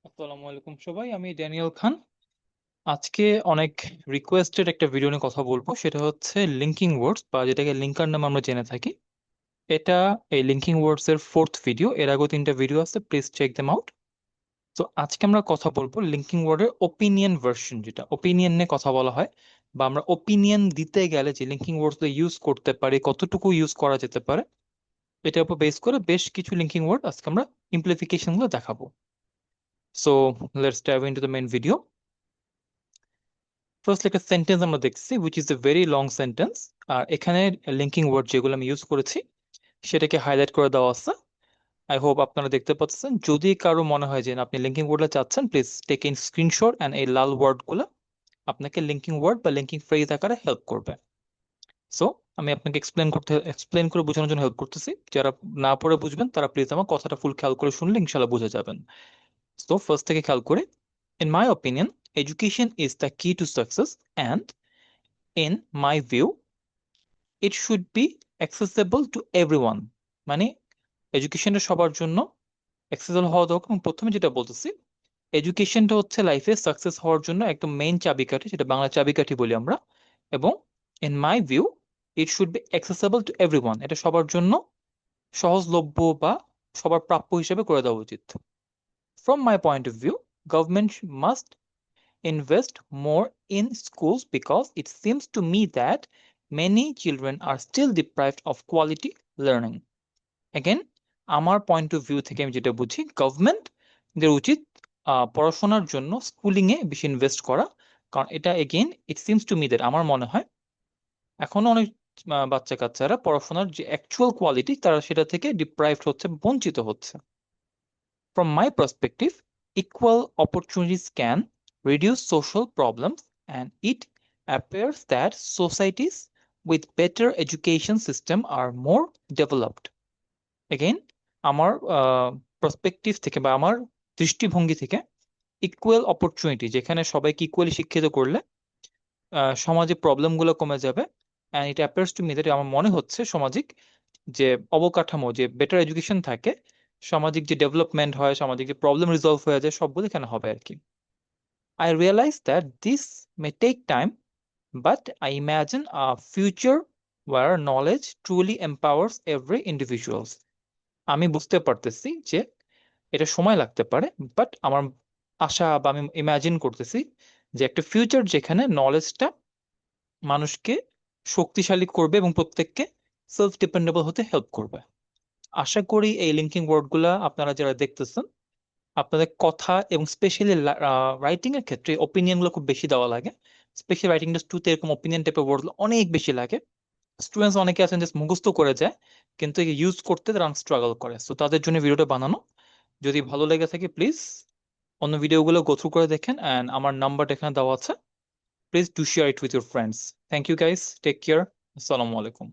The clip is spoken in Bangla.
আসসালামু আলাইকুম সবাই, আমি ড্যানিয়েল খান। আজকে অনেক রিকোয়েস্টেড একটা ভিডিও নিয়ে কথা বলবো, সেটা হচ্ছে লিঙ্কিং ওয়ার্ডস বা যেটাকে লিঙ্কার নামে আমরা জেনে থাকি। এটা এই লিঙ্কিং ওয়ার্ডস এর ফোর্থ ভিডিও। এর আগেও 3টা ভিডিও আছে, প্লিজ চেক দেম আউট। তো আজকে আমরা কথা বলবো লিঙ্কিং ওয়ার্ডের ওপিনিয়ন ভার্সন, যেটা ওপিনিয়ন নিয়ে কথা বলা হয়, বা আমরা ওপিনিয়ন দিতে গেলে যে লিঙ্কিং ওয়ার্ডস ইউজ করতে পারি, কতটুকু ইউজ করা যেতে পারে, এটার উপর বেস করে বেশ কিছু লিঙ্কিং ওয়ার্ড আজকে আমরা ইমপ্লিফিকেশন গুলো দেখাবো। So let's dive into the main video. First একটা সেন্টেন্স আমরা দেখছি, which is a very long sentence. আর এখানে লিঙ্কিং ওয়ার্ড যেগুলো আমি ইউজ করেছি সেটাকে হাইলাইট করে দেওয়া আছে। আই হোপ আপনারা দেখতে পাচ্ছেন। যদি কারো মনে হয় যে না, আপনি লিঙ্কিং ওয়ার্ডটা চাচ্ছেন, please take in screenshot, and এই লাল ওয়ার্ড গুলো আপনাকে লিঙ্কিং ওয়ার্ড বা লিঙ্কিং ফ্রেজ আকারে হেল্প করবে। সো আমি আপনাকে এক্সপ্লেন করে বোঝানোর জন্য হেল্প করতেছি। যারা না পড়ে বুঝবেন তারা প্লিজ আমার কথাটা ফুল খেয়াল করে শুনলে ইনশাল্লাহ বুঝে যাবেন। তো ফার্স্ট থেকে খেয়াল করে, in my opinion, education is the key to success, and in my view it should be accessible to everyone। মানে এডুকেশনটা সবার জন্য অ্যাক্সেসিবল হওয়া দরকার। এবং প্রথমে যেটা বলতেছি, এডুকেশনটা হচ্ছে লাইফে সাকসেস হওয়ার জন্য একদম মেইন চাবিকাঠি, যেটা বাংলা চাবিকাঠি বলি আমরা। এবং in my view it should be accessible to everyone, এটা সবার জন্য সহজলভ্য বা সবার প্রাপ্য হিসেবে করে দেওয়া উচিত। From my point of view, government must invest more in schools because it seems to me that many children are still deprived of quality learning. Again, আমার পয়েন্ট অফ ভিউ থেকে আমি যেটা বুঝি, গভর্নমেন্ট দের উচিত পড়াশোনার জন্য স্কুলিং এ বেশি ইনভেস্ট করা। কারণ এটা again it seems to me that, আমার মনে হয় এখনো অনেক বাচ্চা কাচ্চারা পড়াশোনার যে অ্যাকচুয়াল কোয়ালিটি তারা সেটা থেকে ডিপ্রাইভড হচ্ছে, বঞ্চিত হচ্ছে। From my perspective, equal opportunities can reduce social problems, and it appears that societies with better education system are more developed. Again, আমার পার্সপেক্টিভ থেকে বা আমার দৃষ্টিভঙ্গি থেকে, ইকুয়াল অপরচুনিটি, যেখানে সবাইকে ইকুয়ালি শিক্ষিত করলে সমাজে প্রবলেমগুলো কমে যাবে। And it appears to me that, আমার মনে হচ্ছে সামাজিক যে অবকাঠামো, যে বেটার এডুকেশন থাকে, সামাজিক যে ডেভেলপমেন্ট হয়, সামাজিক যে প্রবলেম রিজলভ হয়ে যায়, সবগুলো এখানে হবে আর কি। I realise that this may take time, but I imagine a future where knowledge truly empowers every individuals. আমি বুঝতে পারতেছি যে এটা সময় লাগতে পারে, বাট আমার আশা বা আমি ইমাজিন করতেছি যে একটা ফিউচার যেখানে নলেজটা মানুষকে শক্তিশালী করবে এবং প্রত্যেককে সেলফ ডিপেন্ডেবল হতে হেল্প করবে। আশা করি এই লিঙ্কিং ওয়ার্ডগুলা আপনারা যারা দেখতেছেন, আপনাদের কথা এবং স্পেশালি রাইটিং এর ক্ষেত্রে ওপিনিয়ন গুলো খুব বেশি দেওয়া লাগে। স্পেশালি রাইটিং টেস্ট 2 তে এরকম ওপিনিয়ন টাইপের ওয়ার্ড অনেক বেশি লাগে। স্টুডেন্টস অনেকে আছেন জাস্ট মুখস্থ করে যায়, কিন্তু ইউজ করতে তারা স্ট্রাগল করে। সো তাদের জন্য ভিডিওটা বানানো। যদি ভালো লেগে থাকে প্লিজ অন্য ভিডিওগুলো গো থ্রু করে দেখেন, অ্যান্ড আমার নাম্বারটা এখানে দেওয়া আছে। Please do share it with your friends. Thank you guys, take care, আসসালামু আলাইকুম।